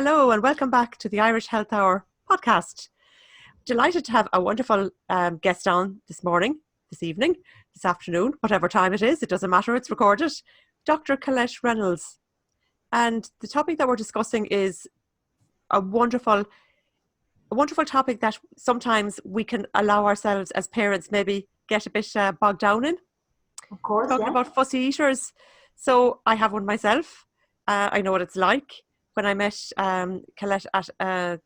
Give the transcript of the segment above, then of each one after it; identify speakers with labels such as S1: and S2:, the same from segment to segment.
S1: Hello and welcome back to the Irish Health Hour podcast. Delighted to have a wonderful guest on this morning, this evening, this afternoon, whatever time it is, it doesn't matter, it's recorded, Dr. Colette Reynolds. And the topic that we're discussing is a wonderful topic that sometimes we can allow ourselves as parents maybe get a bit bogged down in.
S2: Of course,
S1: Talking about fussy eaters. So I have one myself. I know what it's like. When I met Colette at an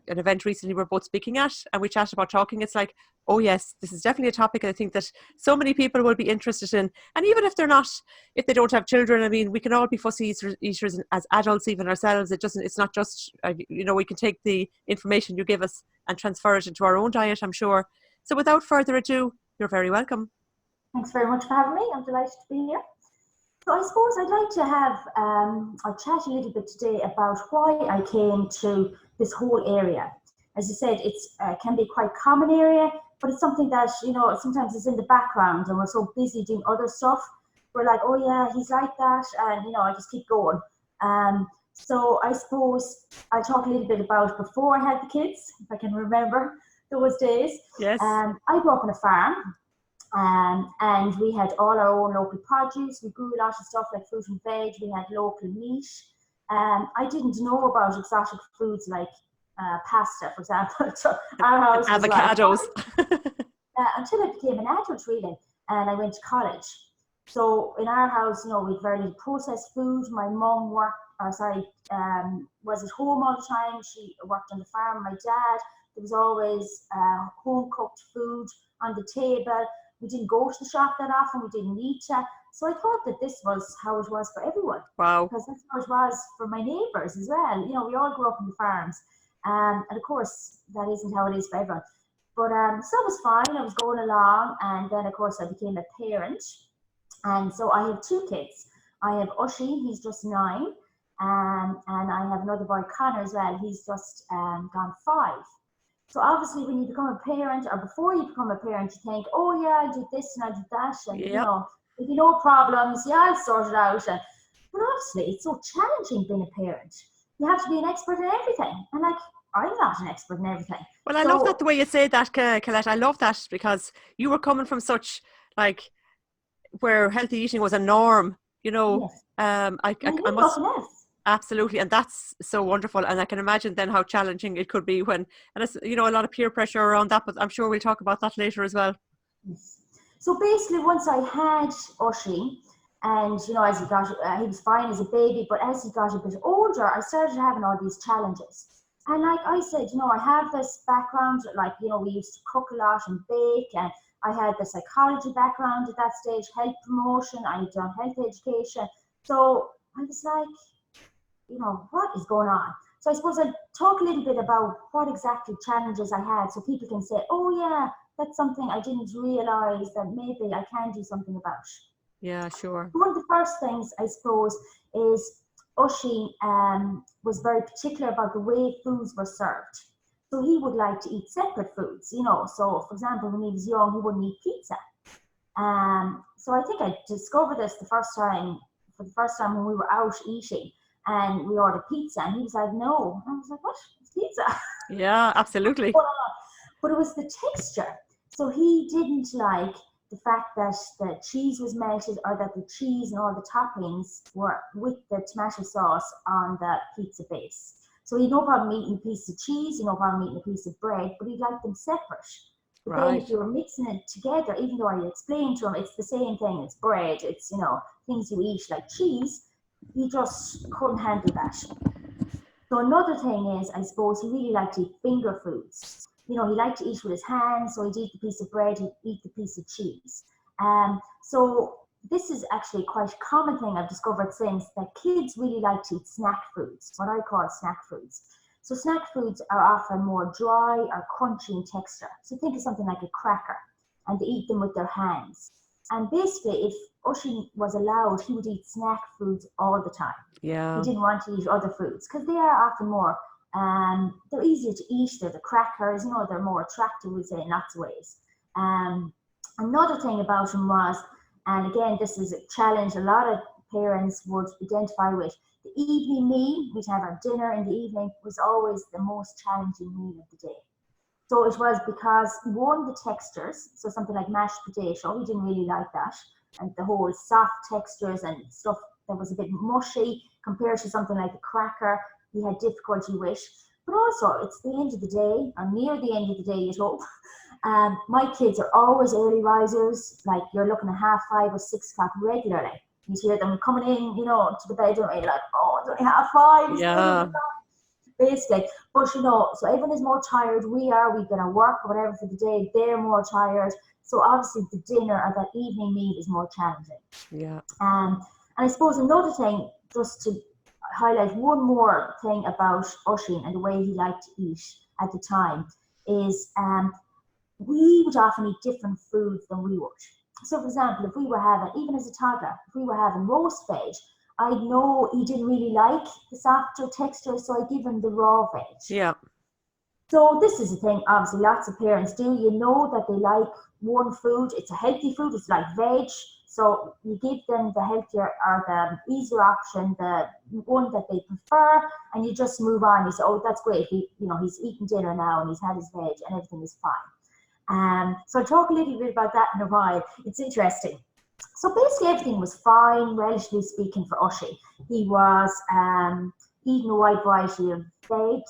S1: event recently we're both speaking at, and we chatted about talking, it's like, oh yes, this is definitely a topic I think that so many people will be interested in. And even if they don't have children, I mean, we can all be fussy eaters as adults, even ourselves. It's not just, we can take the information you give us and transfer it into our own diet, I'm sure. So without further ado, you're very welcome.
S2: Thanks very much for having me. I'm delighted to be here. So I suppose I'd like to have I'll chat a little bit today about why I came to this whole area. As I said, it's can be quite common area, but it's something that, sometimes is in the background and we're so busy doing other stuff. We're like, oh yeah, he's like that, and I just keep going. So I suppose I'll talk a little bit about before I had the kids, if I can remember those days.
S1: Yes.
S2: I grew up on a farm. And we had all our own local produce. We grew a lot of stuff like fruit and veg. We had local meat. I didn't know about exotic foods like pasta, for example. So our house was
S1: avocados.
S2: Until I became an adult, really, and I went to college. So in our house, we had very little processed food. My mum was at home all the time. She worked on the farm. My dad, there was always home cooked food on the table. We didn't go to the shop that often. We didn't need to. So I thought that this was how it was for everyone.
S1: Wow.
S2: Because that's how it was for my neighbours as well. We all grew up in the farms. And of course, that isn't how it is for everyone. But so it was fine. I was going along. And then, of course, I became a parent. And so I have two kids. I have Ushi, he's just 9. And I have another boy, Connor, as well. He's just gone 5. So obviously when you become a parent, or before you become a parent, you think, oh yeah, I did this and I did that, and
S1: yep.
S2: If you know problems, I'll sort it out. But obviously it's so challenging being a parent. You have to be an expert in everything, and I'm not an expert in everything.
S1: Well, I love that the way you say that, Colette. I love that because you were coming from such where healthy eating was a norm.
S2: Yes.
S1: I must. Absolutely, and that's so wonderful, and I can imagine then how challenging it could be when, and it's, a lot of peer pressure around that, but I'm sure we'll talk about that later as well.
S2: Yes. So basically, once I had Ushi, and as he got, he was fine as a baby, but as he got a bit older, I started having all these challenges. And like I said, I have this background, we used to cook a lot and bake, and I had the psychology background at that stage, health promotion, I had done health education, so I was like, what is going on? So I suppose I'll talk a little bit about what exactly challenges I had so people can say, oh yeah, that's something I didn't realise that maybe I can do something about.
S1: Yeah, sure.
S2: One of the first things, I suppose, is Ushi was very particular about the way foods were served. So he would like to eat separate foods, So for example, when he was young, he wouldn't eat pizza. So I think I discovered this for the first time when we were out eating. And we ordered pizza, and he was like, no. And I was like, what? It's pizza.
S1: Yeah, absolutely.
S2: But it was the texture. So he didn't like the fact that the cheese was melted, or that the cheese and all the toppings were with the tomato sauce on the pizza base. So he had no problem eating a piece of cheese, he had no problem eating a piece of bread, but he liked them separate. But then if you were mixing it together, even though I explained to him, it's the same thing, it's bread, it's, things you eat like cheese, he just couldn't handle that. So another thing is, I suppose, he really liked to eat finger foods. He liked to eat with his hands, so he'd eat the piece of bread, he'd eat the piece of cheese. So this is actually quite a common thing I've discovered since, that kids really like to eat snack foods, what I call snack foods. So snack foods are often more dry or crunchy in texture. So think of something like a cracker, and they eat them with their hands. And basically, if Ushi was allowed, he would eat snack foods all the time.
S1: Yeah.
S2: He didn't want to eat other foods because they are often more, they're easier to eat. They're the crackers, they're more attractive, we say, in lots of ways. Another thing about him was, and again, this is a challenge a lot of parents would identify with. The evening meal, we'd have our dinner in the evening, was always the most challenging meal of the day. So it was because, one, the textures, so something like mashed potato, we didn't really like that. And the whole soft textures and stuff that was a bit mushy compared to something like a cracker, we had difficulty with. But also, it's the end of the day, or near the end of the day, you'd hope. My kids are always early risers, like you're looking at 5:30 or 6 o'clock regularly. You hear them coming in, to the bedroom, and you're like, oh, it's only 5:30.
S1: Yeah.
S2: Basically, but so everyone is more tired. We've got to work or whatever for the day. They're more tired. So obviously the dinner or that evening meal is more challenging.
S1: Yeah.
S2: And I suppose another thing, just to highlight one more thing about Oisín and the way he liked to eat at the time is we would often eat different foods than we would. So for example, if we were having, even as a toddler, if we were having roast veg, I know he didn't really like the softer texture, so I give him the raw veg.
S1: Yeah.
S2: So this is a thing, obviously, lots of parents do. You know that they like one food. It's a healthy food. It's like veg. So you give them the healthier or the easier option, the one that they prefer, and you just move on. You say, oh, that's great. He's eating dinner now and he's had his veg and everything is fine. So I'll talk a little bit about that in a while. It's interesting. So basically everything was fine, relatively speaking, for Oisín. He was eating a wide variety of veg,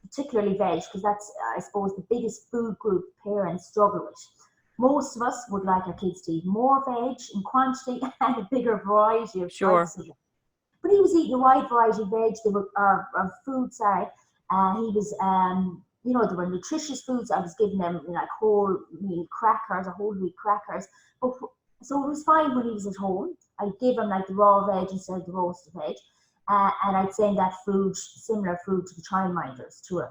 S2: particularly veg, because that's, I suppose, the biggest food group parents struggle with. Most of us would like our kids to eat more veg in quantity and a bigger variety of types of it. But he was eating a wide variety of veg, of food, sorry. He was, there were nutritious foods. I was giving them like whole wheat crackers or whole wheat crackers. So it was fine when he was at home. I'd give him like the raw veg instead of the roasted veg. And I'd send that food, similar food, to the childminders to him.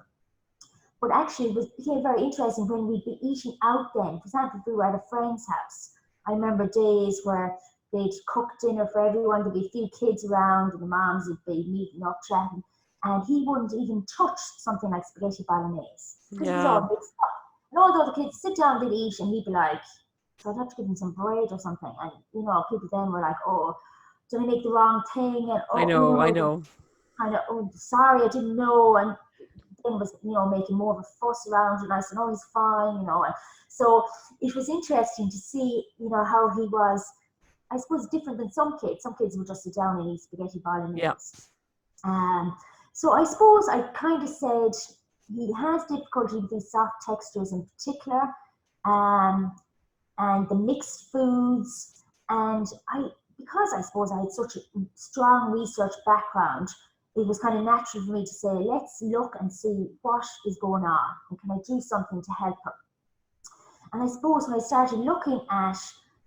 S2: But actually, it became very interesting when we'd be eating out then. For example, if we were at a friend's house, I remember days where they'd cook dinner for everyone, there'd be a few kids around, and the moms would be meeting up, chatting, and he wouldn't even touch something like spaghetti bolognese, because it was all mixed up. And all the other kids sit down, they'd eat, and he'd be like, so I'd have to give him some bread or something. And, people then were like, oh, did I make the wrong thing? And
S1: I know.
S2: Kind of, oh, sorry, I didn't know. And then was, making more of a fuss around it. And I said, oh, he's fine, And so it was interesting to see, how he was, I suppose, different than some kids. Some kids would just sit down and eat spaghetti bolognese. Yeah. So I suppose I kind of said he has difficulty with these soft textures in particular, and the mixed foods. And because I suppose I had such a strong research background, it was kind of natural for me to say, let's look and see what is going on, and can I do something to help him? And I suppose when I started looking at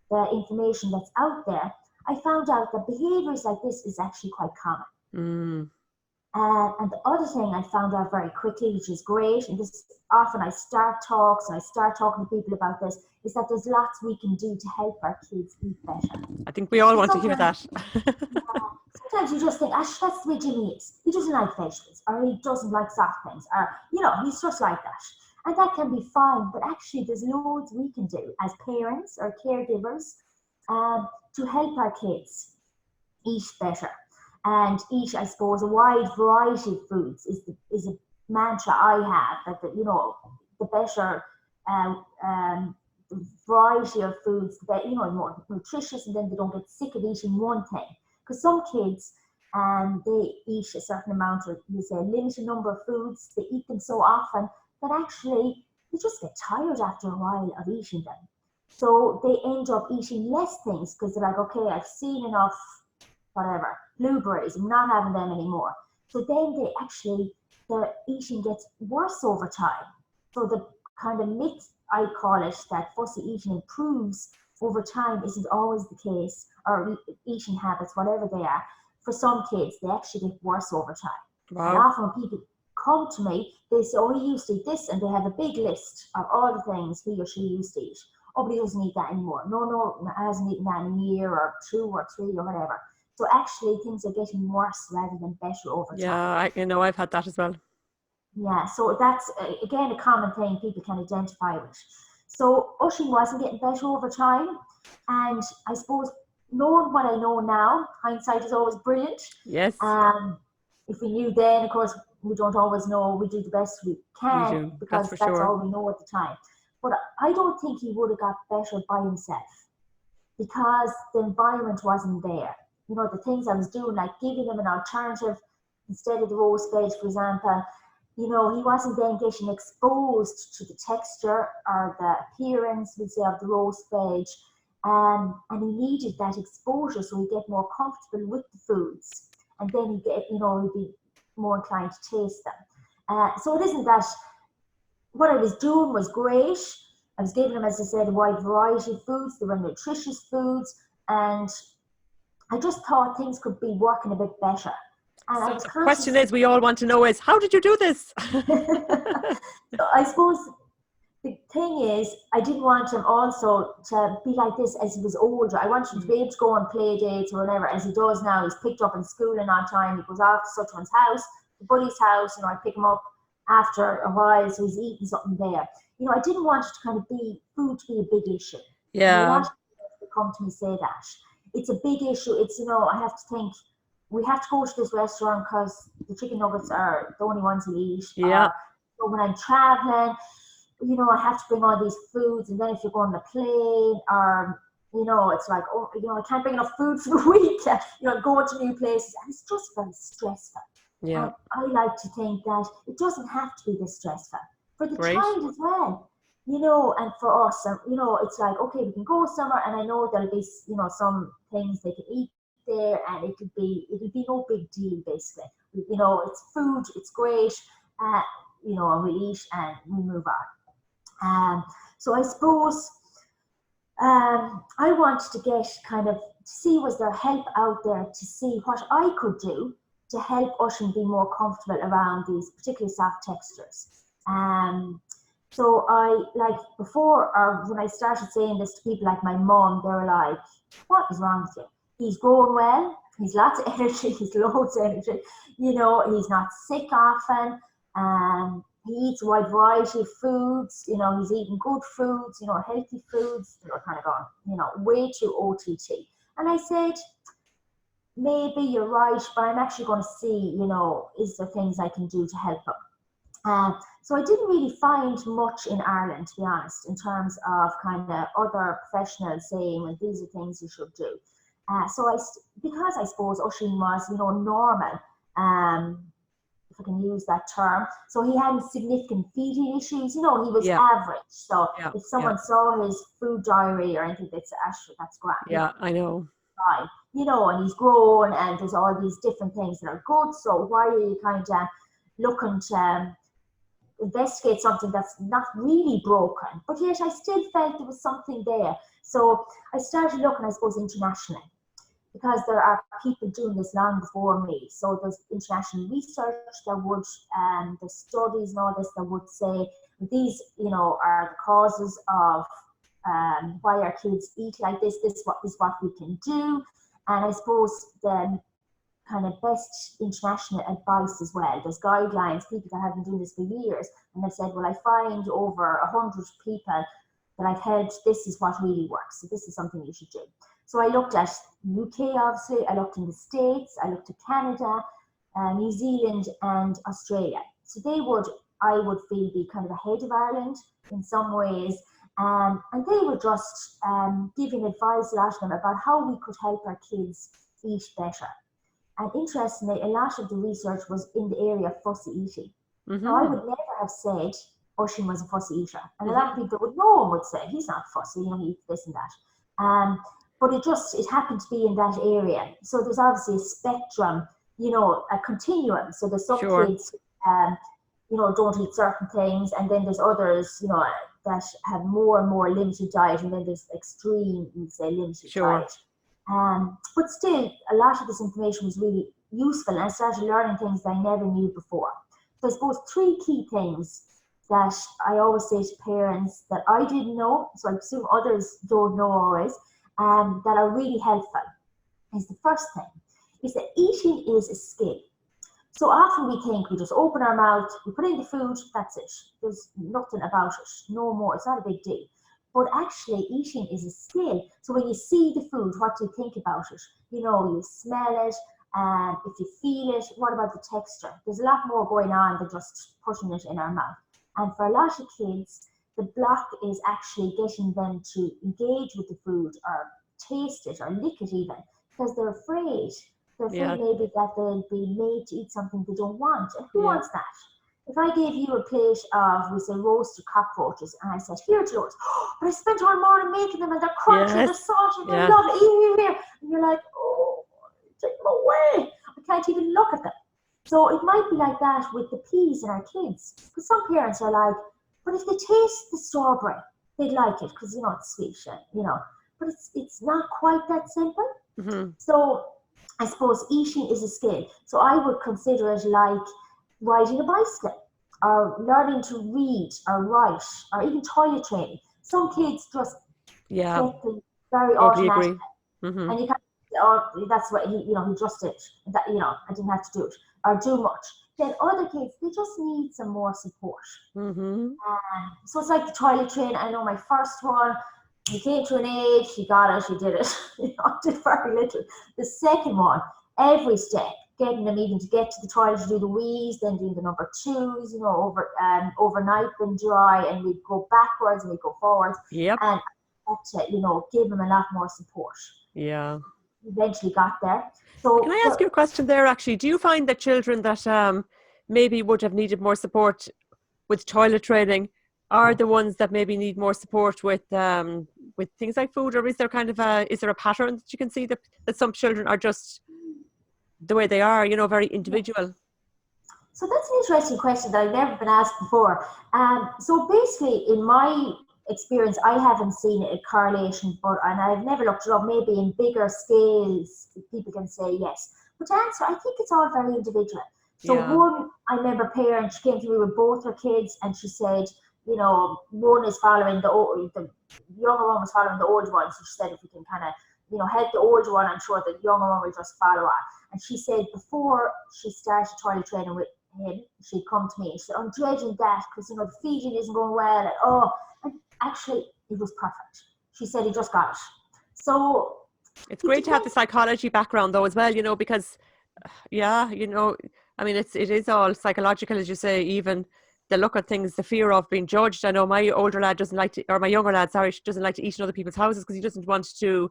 S2: the information that's out there, I found out that behaviours like this is actually quite common. And the other thing I found out very quickly, which is great, and this often I start talks and I start talking to people about this, is that there's lots we can do to help our kids eat better.
S1: I think we all want to hear that.
S2: Sometimes you just think, that's the way Jimmy is. He doesn't like vegetables, or he doesn't like soft things, or, he's just like that. And that can be fine, but actually there's loads we can do as parents or caregivers to help our kids eat better. And eat, I suppose, a wide variety of foods is a mantra I have, that the better variety of foods, the more nutritious, and then they don't get sick of eating one thing. Because some kids, they eat a certain amount, or you say a limited number of foods, they eat them so often that actually they just get tired after a while of eating them. So they end up eating less things because they're like, okay, I've seen enough, whatever, blueberries, I'm not having them anymore. So then their eating gets worse over time. So the kind of myth, I call it, that fussy eating improves over time isn't always the case, or eating habits, whatever they are. For some kids, they actually get worse over time. Wow. And often when people come to me, they say, oh, he used to eat this, and they have a big list of all the things he or she used to eat. Oh, but he doesn't eat that anymore. No, he hasn't eaten that in a year or 2 or 3 or whatever. So actually things are getting worse rather than better over time.
S1: Yeah, I've had that as well.
S2: Yeah, so that's, again, a common thing people can identify with. So Oisín wasn't getting better over time. And I suppose knowing what I know now, hindsight is always brilliant.
S1: Yes,
S2: If we knew then, of course, we don't always know. We do the best we
S1: we
S2: can
S1: do. That's
S2: because
S1: for
S2: that's
S1: sure.
S2: all we know at the time. But I don't think he would have got better by himself because the environment wasn't there. You know, the things I was doing, like giving him an alternative instead of the roast veg, for example, you know, he wasn't then getting exposed to the texture or the appearance, we say, of the roast veg. And he needed that exposure so he'd get more comfortable with the foods. And then he'd get, you know, he'd be more inclined to taste them. So it isn't that what I was doing was great. I was giving him, as I said, a wide variety of foods. They were nutritious foods. And I just thought things could be working a bit better. And I
S1: So
S2: was
S1: the
S2: conscious.
S1: question is, we all want to know is, how did you do this?
S2: So I suppose the thing is, I didn't want him also to be like this as he was older. I wanted him to be able to go on play dates or whatever, as he does now. He's picked up in school and on time. He goes off to such one's house, the buddy's house. You know, I pick him up after a while, so he's eating something there. You know, I didn't want it to kind of be food to be a big issue. And a lot
S1: Yeah,
S2: of people come to me say that it's a big issue. It's, you know, I have to think we have to go to this restaurant because the chicken nuggets are the only ones we eat.
S1: yeah,
S2: So when I'm traveling, you know, I have to bring all these foods, and then if you're going on a plane, you know, it's like, oh, you know, I can't bring enough food for the week. You know, going to new places, and it's just very stressful.
S1: yeah.
S2: And I like to think that it doesn't have to be this stressful for the
S1: Great.
S2: child as well. You know, and for us, you know, it's like, okay, we can go somewhere, and I know there'll be, you know, some things they can eat there, and it'll be no big deal, basically. You know, it's food, it's great, you know, and we eat and we move on. So I suppose I wanted to get kind of see was there help out there to see what I could do to help Oisín be more comfortable around these particularly soft textures. So I like before or when I started saying this to people like my mum, they were like, "What is wrong with you? He's growing well. He's lots of energy. He's loads of energy. You know, he's not sick often. He eats a wide variety of foods, you know, he's eating good foods, you know, healthy foods, you know, kind of gone, you know, way too OTT. And I said, maybe you're right, but I'm actually going to see, you know, is there things I can do to help him? So I didn't really find much in Ireland, to be honest, in terms of kind of other professionals saying, well, these are things you should do. Because I suppose Oisín was, you know, normal, if I can use that term. So he hadn't significant feeding issues. You know, he was average. So if someone saw his food diary or anything, they'd say, "Actually, that's grand."
S1: Yeah, I know.
S2: Fine. You know, and he's grown, and there's all these different things that are good. So why are you kind of looking to investigate something that's not really broken? But yet I still felt there was something there. So I started looking, I suppose, internationally, because there are people doing this long before me. So there's international research that would, the studies and all this that would say these, you know, are the causes of why our kids eat like this. This is what we can do. And I suppose the kind of best international advice as well. There's guidelines, people that have been doing this for years, and they've said, well, I find over 100 people that I've had, this is what really works. So this is something you should do. So I looked at UK, obviously, I looked in the States, I looked at Canada, New Zealand and Australia. So they would, I would feel, be kind of ahead of Ireland in some ways. And they were just giving advice, a lot of them, about how we could help our kids eat better. And interestingly, a lot of the research was in the area of fussy eating.
S1: Mm-hmm.
S2: Now, I would never have said Oisín was a fussy eater. And a lot of people would, no one would say, he's not fussy, you know, he eats this and that. But it happened to be in that area. So there's obviously a spectrum, you know, a continuum. So there's some kids, you know, don't eat certain things. And then there's others, you know, that have more and more limited diet. And then there's extreme, you'd say, limited diet. But still, a lot of this information was really useful. And I started learning things that I never knew before. So I suppose 3 key things that I always say to parents that I didn't know, so I presume others don't know always, that are really helpful, is the first thing, is that eating is a skill. So often we think we just open our mouth, we put in the food, that's it. There's nothing about it, no more, it's not a big deal. But actually, eating is a skill. So when you see the food, what do you think about it? You smell it, and if you feel it, what about the texture? There's a lot more going on than just putting it in our mouth. And for a lot of kids, the block is actually getting them to engage with the food or taste it or lick it even, because they're afraid. They're afraid maybe that they'll be made to eat something they don't want. And who wants that? If I gave you a plate of, we say, roasted cockroaches, and I said, here, George, but I spent all morning making them, and they're crunchy, they're salty, they're lovely, here. And you're like, oh, take them away. I can't even look at them. So it might be like that with the peas in our kids. Because some parents are like, but if they taste the strawberry, they'd like it, because, it's sweet, but it's not quite that simple.
S1: Mm-hmm.
S2: So I suppose eating is a skill. So I would consider it like riding a bicycle, or learning to read or write, or even toilet training. Some kids just get things very automatic,
S1: mm-hmm.
S2: and you can't. Or that's what he just did. That I didn't have to do it or do much. Then other kids, they just need some more support.
S1: Mm-hmm.
S2: So it's like the toilet train. I know my first one. He came to an age, he got it, he did it. Did very little. The second one, every step, getting them even to get to the toilet to do the wheeze, then doing the number twos, overnight them dry, and we'd go backwards and we'd go forwards.
S1: Yep.
S2: And give them a lot more support.
S1: Yeah.
S2: Eventually got there. So
S1: can I ask you a question there, actually? Do you find that children that maybe would have needed more support with toilet training are the ones that maybe need more support with things like food, or is there a pattern that you can see that some children are just the way they are, very individual?
S2: So that's an interesting question that I've never been asked before. So basically, in my experience, I haven't seen a correlation, and I've never looked it up. Maybe in bigger scales, people can say yes. But to answer, I think it's all very individual. So one, I remember a parent, she came to me with both her kids, and she said, one is following the younger one was following the older one. So she said, if we can kind of, help the older one, I'm sure the younger one will just follow on. And she said before she started toilet training with him, she'd come to me and she said, I'm dreading that because, the feeding isn't going well. And actually, it was perfect. She said he just got it. So
S1: it's great to have the psychology background though as well, because, it is all psychological, as you say, even the look at things, the fear of being judged. I know my younger lad doesn't like to eat in other people's houses because he doesn't want to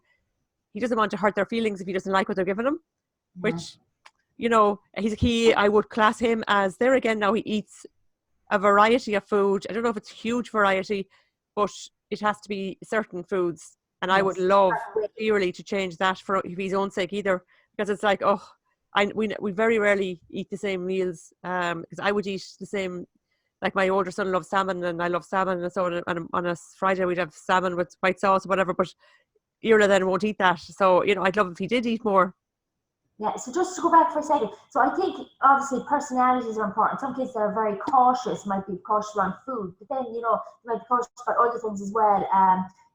S1: hurt their feelings if he doesn't like what they're giving him, which, I would class him as, there again, now he eats a variety of food. I don't know if it's a huge variety, but it has to be certain foods. And I would love dearly to change that for his own sake either, because it's like, we very rarely eat the same meals, because I would eat the same. Like my older son loves salmon and I love salmon, and so on a Friday we'd have salmon with white sauce or whatever, but Irla then won't eat that. So, I'd love if he did eat more.
S2: Yeah, so just to go back for a second. So I think obviously personalities are important. Some kids that are very cautious might be cautious around food, but then, they might be cautious about other things as well.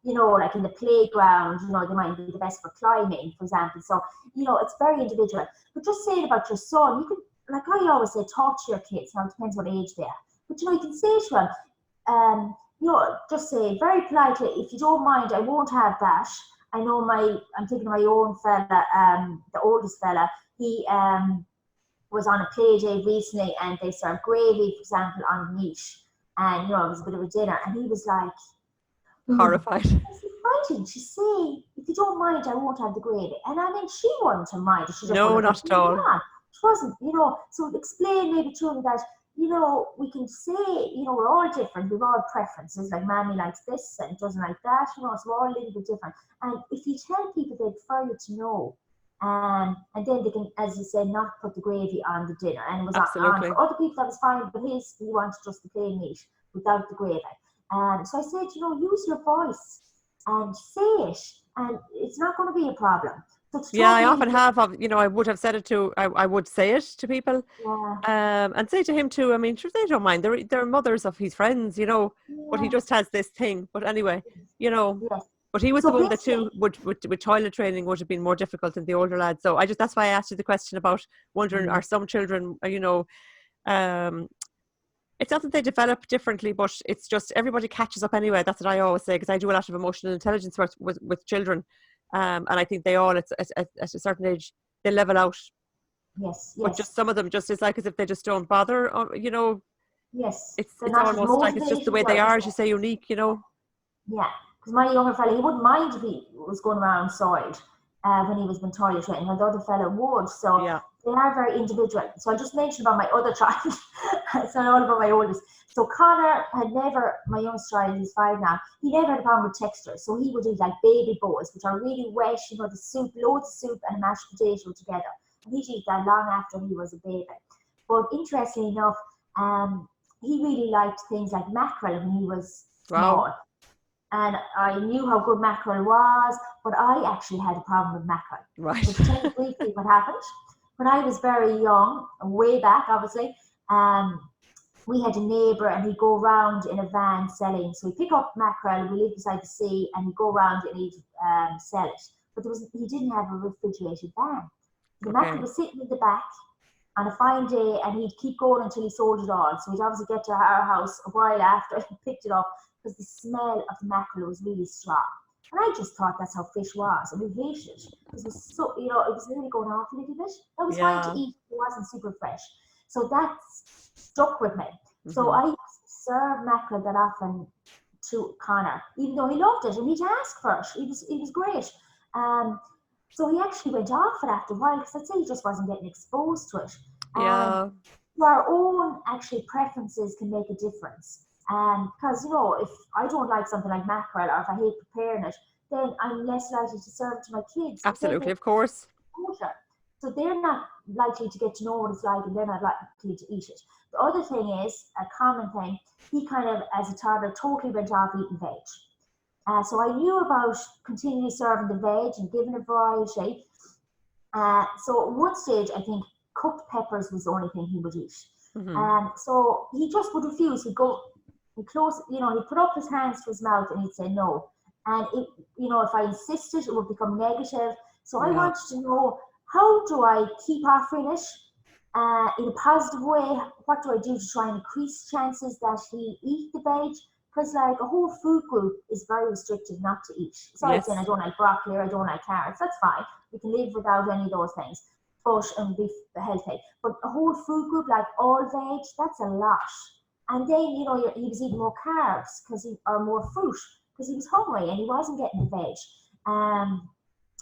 S2: Like in the playground, they might be the best for climbing, for example. So, it's very individual. But just saying about your son, you can, like I always say, talk to your kids. Now, it depends what age they are. But, you can say to them, just say very politely, if you don't mind, I won't have that. I know I'm thinking of my own fella, the oldest fella, he was on a play day recently and they served gravy, for example, on meat. And, it was a bit of a dinner. And he was like,
S1: horrified.
S2: Why didn't you say, if you don't mind, I won't have the gravy? And I mean, she wouldn't have minded. She just
S1: no, not at all.
S2: She wasn't, so explain maybe to him that, we can say, we're all different. We've all preferences. Like Mammy likes this and doesn't like that, so we're all a little bit different. And if you tell people, they prefer you to know. And then they can, as you said, not put the gravy on the dinner. And it was on for other people, that was fine, but he wanted just the plain meat without the gravy. So I said, use your voice and say it, and it's not going to be a problem.
S1: I often have, I would have said it to, I would say it to people, and say to him too. I mean, sure, they don't mind. They're mothers of his friends, but he just has this thing. But anyway, but he was the one that too with toilet training would have been more difficult than the older lad. So that's why I asked you the question about wondering, are some children, It's not that they develop differently, but it's just everybody catches up anyway. That's what I always say, because I do a lot of emotional intelligence work with children, and I think they all at a certain age they level out.
S2: Yes,
S1: But just
S2: yes,
S1: some of them, just it's like as if they just don't bother. Or,
S2: yes. They're
S1: it's
S2: not as
S1: almost like it's just the
S2: motivated
S1: way they
S2: or
S1: are, as you say, unique.
S2: yeah. Because my younger fella, he wouldn't mind if he was going around soiled when he was being toilet trained, while the other fella would. So
S1: Yeah.
S2: they are very individual. So I just mentioned about my other child. It's not all about my oldest. So Connor had never, my youngest child, he's 5 now, he never had a problem with texture. So he would eat like baby bowls, which are really wet, the soup, loads of soup and mashed potato together. And he'd eat that long after he was a baby. But interestingly enough, he really liked things like mackerel when he was
S1: Wow.
S2: small. And I knew how good mackerel was, but I actually had a problem with mackerel.
S1: Right.
S2: So to tell you briefly what happened, when I was very young, way back obviously, we had a neighbour and he'd go around in a van selling. So he'd pick up mackerel, we live beside the sea, and he'd go around and he'd sell it. But he didn't have a refrigerated van. The mackerel was sitting in the back on a fine day, and he'd keep going until he sold it all. So he'd obviously get to our house a while after he picked it up, because the smell of the mackerel was really strong. And I just thought that's how fish was, and we hated it. Because it was so, it was really going off a little bit. That was fine to eat, it wasn't super fresh. So that stuck with me. Mm-hmm. So I used to serve mackerel that often to Connor, even though he loved it, and he'd ask for it. It was great. So he actually went off it after a while, because I'd say he just wasn't getting exposed to it.
S1: Yeah.
S2: Our own actually preferences can make a difference. Because if I don't like something like mackerel, or if I hate preparing it, then I'm less likely to serve it to my kids.
S1: Absolutely, of course.
S2: So they're not likely to get to know what it's like, and they're not likely to eat it. The other thing is, a common thing, he kind of, as a toddler, totally went off eating veg. So I knew about continually serving the veg and giving a variety. So at one stage, I think cooked peppers was the only thing he would eat. Mm-hmm. So he just would refuse. He'd put up his hands to his mouth and he'd say no. And if I insisted, it would become negative. So I wanted to know, how do I keep offering it in a positive way? What do I do to try and increase chances that he eat the veg? Because like a whole food group is very restricted not to eat. So I'm saying I don't like broccoli, or I don't like carrots. That's fine. We can live without any of those things, and be healthy. But a whole food group, like all veg, that's a lot. And then he was eating more carbs or more fruit, because he was hungry and he wasn't getting the veg.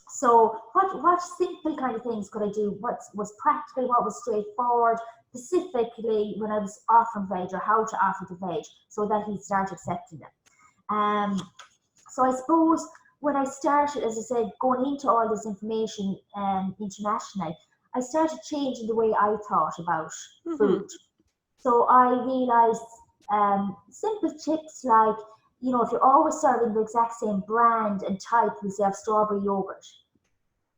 S2: So what simple kind of things could I do? What was practical? What was straightforward? Specifically when I was offering veg, or how to offer the veg, so that he'd start accepting them. So I suppose when I started, as I said, going into all this information internationally, I started changing the way I thought about food. So I realised simple tips like, if you're always serving the exact same brand and type, as you have strawberry yogurt,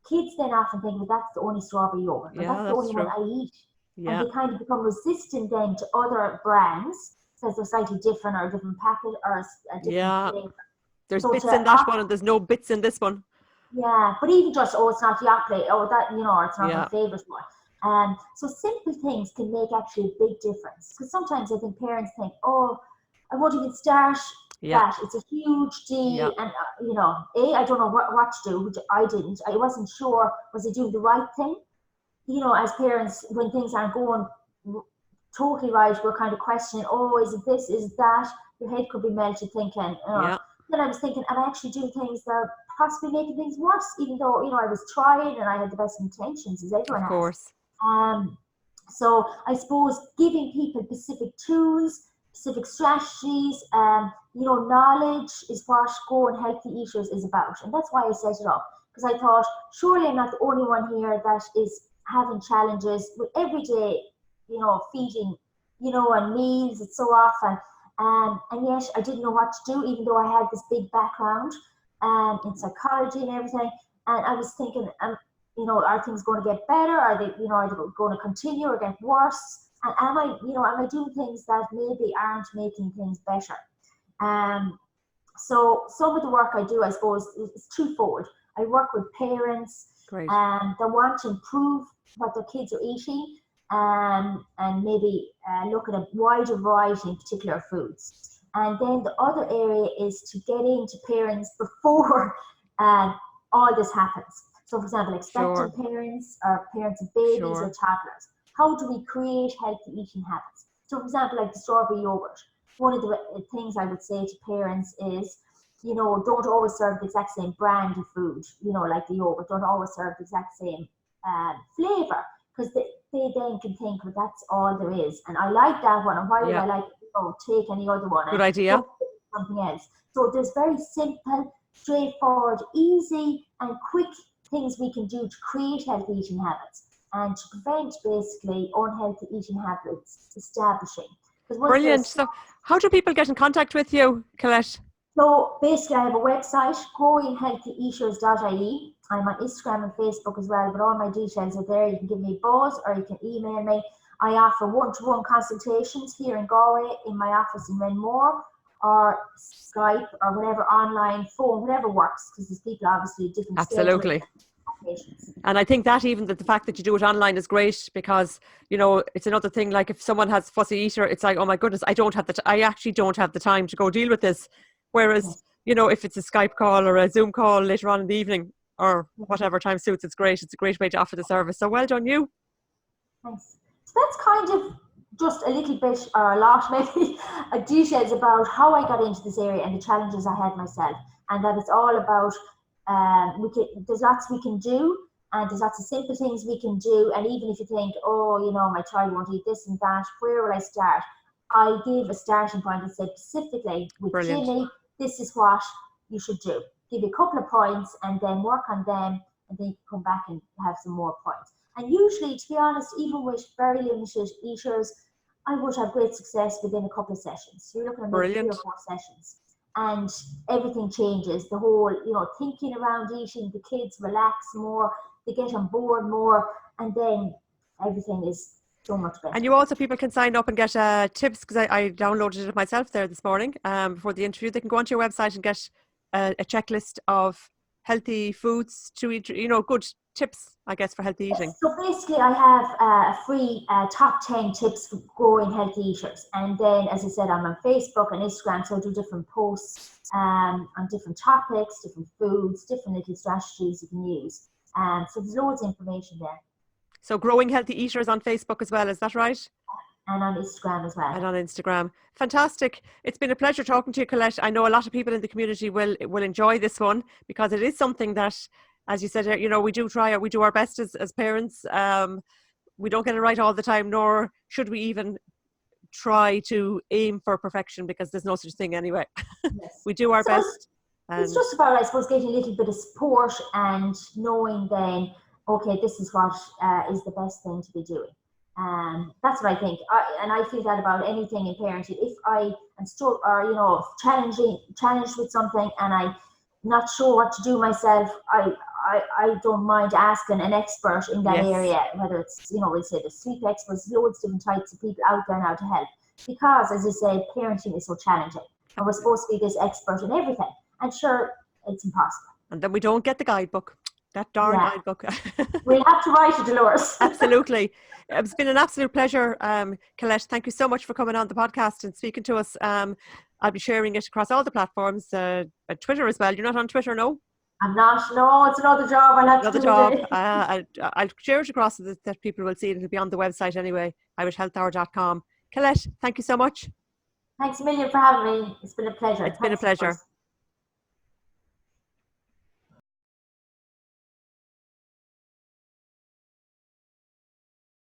S2: kids then often think, well, that's the only strawberry yogurt, but that's the only one I eat. Yeah. And they kind of become resistant then to other brands, because they're slightly different, or a different packet, or a different flavor.
S1: There's bits in that one and there's no bits in this one.
S2: Yeah, but even just, it's not Yoplait, that, it's not my favourite one. So simple things can make actually a big difference. Because sometimes I think parents think, I won't even start that. It's a huge deal. And, I don't know what to do, which I didn't. I wasn't sure, was I doing the right thing? As parents, when things aren't going totally right, we're kind of questioning, is it this, is it that? Your head could be melted thinking, Then I was thinking, am I actually doing things that are possibly making things worse, even though, I was trying and I had the best intentions, as everyone has. Of course. So I suppose giving people specific tools, specific strategies, knowledge is what Go and Healthy Eaters is about. And that's why I set it up. Because I thought, surely I'm not the only one here that is having challenges with every day, feeding, and meals. It's so often. And yet I didn't know what to do, even though I had this big background in psychology and everything. And I was thinking, are things going to get better? Are they going to continue or get worse? And am I doing things that maybe aren't making things better? So some of the work I do, I suppose, is twofold. I work with parents that want to improve what their kids are eating. and maybe look at a wider variety in particular foods. And then the other area is to get into parents before all this happens. So, for example, expectant parents or parents of babies or toddlers. How do we create healthy eating habits? So, for example, like the strawberry yogurt. One of the things I would say to parents is, don't always serve the exact same brand of food, like the yogurt. Don't always serve the exact same flavor, because they then can think, well, that's all there is. And I like that one. And why would I like, take any other one?
S1: Good idea.
S2: Something else. So there's very simple, straightforward, easy and quick things we can do to create healthy eating habits and to prevent basically unhealthy eating habits establishing.
S1: Brilliant. So how do people get in contact with you, Colette?
S2: So basically I have a website, growinghealthyeaters.ie. I'm on Instagram and Facebook as well, but all my details are there. You can give me a buzz or you can email me. I offer one-to-one consultations here in Galway in my office in Renmore, or Skype or whatever, online, phone, whatever works, because there's people obviously different.
S1: Absolutely. And I think that even the fact that you do it online is great, because it's another thing. Like if someone has fussy eater, it's like, oh my goodness, I actually don't have the time to go deal with this. Whereas if it's a Skype call or a Zoom call later on in the evening or whatever time suits, it's great. It's a great way to offer the service. So well done you.
S2: Thanks. So that's kind of just a little bit, or a lot maybe, details about how I got into this area and the challenges I had myself, and that it's all about there's lots we can do, and there's lots of simple things we can do. And even if you think, my child won't eat this and that, where will I start? I give a starting point and say specifically with Jimmy, this is what you should do. Give you a couple of points and then work on them, and then you can come back and have some more points. And usually, to be honest, even with very limited eaters, I would have great success within a couple of sessions. So you're looking at maybe 3 or 4 sessions. And everything changes. The whole, thinking around eating, the kids relax more, they get on board more, and then everything is so much better.
S1: And you also, people can sign up and get tips, because I downloaded it myself there this morning before the interview. They can go onto your website and get a checklist of healthy foods to eat, good tips, I guess, for healthy eating.
S2: So basically I have a free top 10 tips for growing healthy eaters. And then, as I said, I'm on Facebook and Instagram, so I do different posts on different topics, different foods, different little strategies you can use. So there's loads of information there.
S1: So Growing Healthy Eaters on Facebook as well, is that right?
S2: And on Instagram as well.
S1: And on Instagram. Fantastic. It's been a pleasure talking to you, Colette. I know a lot of people in the community will enjoy this one, because it is something that, as you said, we do our best as parents. We don't get it right all the time, nor should we even try to aim for perfection, because there's no such thing anyway. Yes. We do our best.
S2: It's just about, I suppose, getting a little bit of support and knowing then, okay, this is what is the best thing to be doing. That's what I think. I feel that about anything in parenting. If I am still, or challenged with something and I'm not sure what to do myself, I don't mind asking an expert in that area, whether it's, we'll say the sleep experts, loads of different types of people out there now to help. Because, as I said, parenting is so challenging. And we're supposed to be this expert in everything. And sure, it's impossible.
S1: And then we don't get the guidebook. That darn guidebook.
S2: We'll have to write it, Dolores.
S1: Absolutely. It's been an absolute pleasure, Colette. Thank you so much for coming on the podcast and speaking to us. I'll be sharing it across all the platforms, Twitter as well. You're not on Twitter, no?
S2: I'm not. No, it's another job. I'll have to do it.
S1: I'll share it across so that people will see it. It'll be on the website anyway, irishhealthhour.com. Colette, thank you so much.
S2: Thanks a million for having me. It's been a pleasure.
S1: It's been a pleasure.